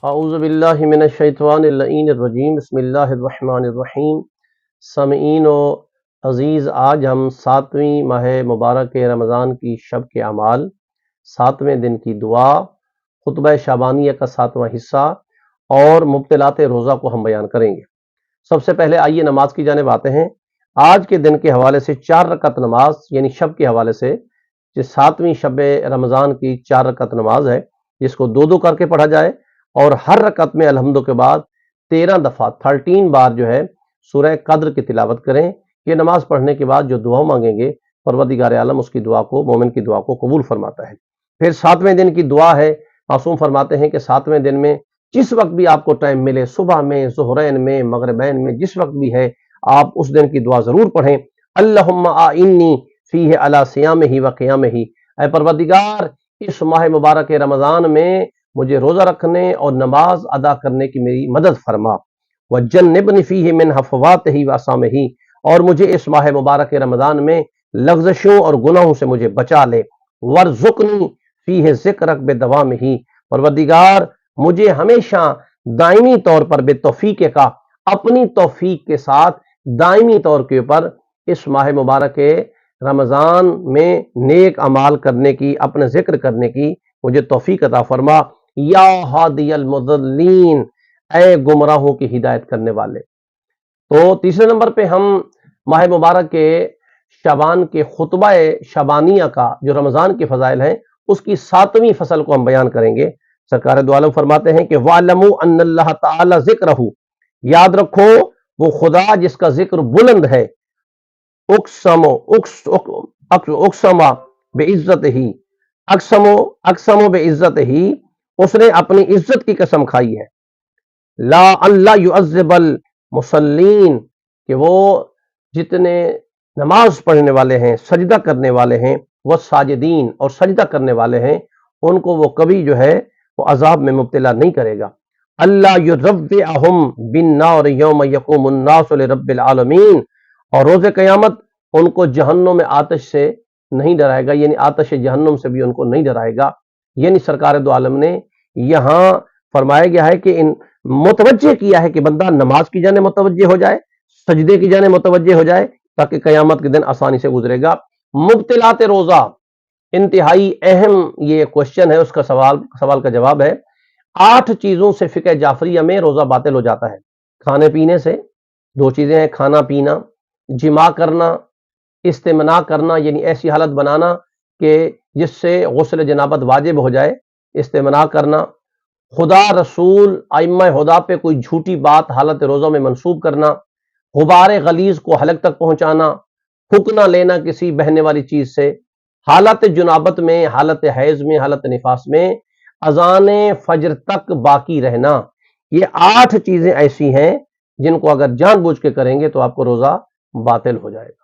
اعوذ باللہ من الشیطان اللعین الرجیم بسم اللہ الرحمن الرحیم۔ سامعین و عزیز، آج ہم 7ویں ماہ مبارک رمضان کی شب کے اعمال، 7ویں دن کی دعا، خطبہ شعبانیہ کا 7واں حصہ اور مبطلات روزہ کو ہم بیان کریں گے۔ سب سے پہلے آئیے نماز کی جانب آتے ہیں۔ آج کے دن کے حوالے سے 4 رکعت نماز یعنی شب کے حوالے سے، جو 7ویں شب رمضان کی 4 رکعت نماز ہے، جس کو 2 کر کے پڑھا جائے اور ہر رکعت میں الحمد کے بعد 13 دفعہ 13 بار جو ہے سورہ قدر کی تلاوت کریں۔ یہ نماز پڑھنے کے بعد جو دعا مانگیں گے، پروردگار عالم اس کی دعا کو، مومن کی دعا کو قبول فرماتا ہے۔ پھر 7ویں دن کی دعا ہے۔ معصوم فرماتے ہیں کہ 7ویں دن میں جس وقت بھی آپ کو ٹائم ملے، صبح میں، ظہرین میں، مغربین میں، جس وقت بھی ہے، آپ اس دن کی دعا ضرور پڑھیں۔ اللہم اعنی فیہ علی صیامہ و قیامہ، اے پروردگار اس ماہ مبارک رمضان میں مجھے روزہ رکھنے اور نماز ادا کرنے کی میری مدد فرما۔ وجنبنی فیہ من ہفواتہ و آثامہ، اور مجھے اس ماہ مبارک رمضان میں لغزشوں اور گناہوں سے مجھے بچا لے۔ ورزقنی فیہ ذکرک بدوامہ، پروردگار مجھے ہمیشہ دائمی طور پر بے توفیق کا، اپنی توفیق کے ساتھ دائمی طور کے اوپر اس ماہ مبارک رمضان میں نیک اعمال کرنے کی، اپنے ذکر کرنے کی مجھے توفیق عطا فرما۔ یا ہادی المضلین، اے گمراہوں کی ہدایت کرنے والے۔ تو تیسرے نمبر پہ ہم ماہ مبارک کے شعبان کے خطبہ شعبانیہ کا، جو رمضان کے فضائل ہیں، اس کی 7ویں فصل کو ہم بیان کریں گے۔ سرکار دو عالم فرماتے ہیں کہ وَاعْلَمُوا أَنَّ اللَّهَ تَعَالَى ذِكْرَهُ، یاد رکھو وہ خدا جس کا ذکر بلند ہے، اقسم بعزتہ، اقسم بعزتہ، اس نے اپنی عزت کی قسم کھائی ہے، لا اللہ يعذب المصلین، کہ وہ جتنے نماز پڑھنے والے ہیں، سجدہ کرنے والے ہیں، وہ ساجدین اور سجدہ کرنے والے ہیں، ان کو وہ کبھی جو ہے وہ عذاب میں مبتلا نہیں کرے گا۔ اللہ یروعہم بالنار یوم یقوم الناس لرب العالمین، اور روز قیامت ان کو جہنم میں آتش سے نہیں ڈرائے گا، یعنی آتش جہنم سے بھی ان کو نہیں ڈرائے گا۔ یعنی سرکار دو عالم نے یہاں فرمایا گیا ہے کہ متوجہ کیا ہے کہ بندہ نماز کی جانب متوجہ ہو جائے، سجدے کی جانب متوجہ ہو جائے، تاکہ قیامت کے دن آسانی سے گزرے گا۔ مبطلات روزہ، انتہائی اہم یہ کوشچن ہے، اس کا سوال کا جواب ہے 8 چیزوں سے فقہ جعفریہ میں روزہ باطل ہو جاتا ہے۔ کھانے پینے سے 2 چیزیں ہیں، کھانا پینا، جماع کرنا، استمناء کرنا، یعنی ایسی حالت بنانا کہ جس سے غسل جنابت واجب ہو جائے، استمناء کرنا، خدا رسول ائمہ ہدیٰ پہ کوئی جھوٹی بات حالت روزہ میں منسوب کرنا، غبار غلیظ کو حلق تک پہنچانا، پھونکنا لینا کسی بہنے والی چیز سے، حالت جنابت میں، حالت حیض میں، حالت نفاس میں اذان فجر تک باقی رہنا۔ یہ 8 چیزیں ایسی ہیں جن کو اگر جان بوجھ کے کریں گے تو آپ کو روزہ باطل ہو جائے گا۔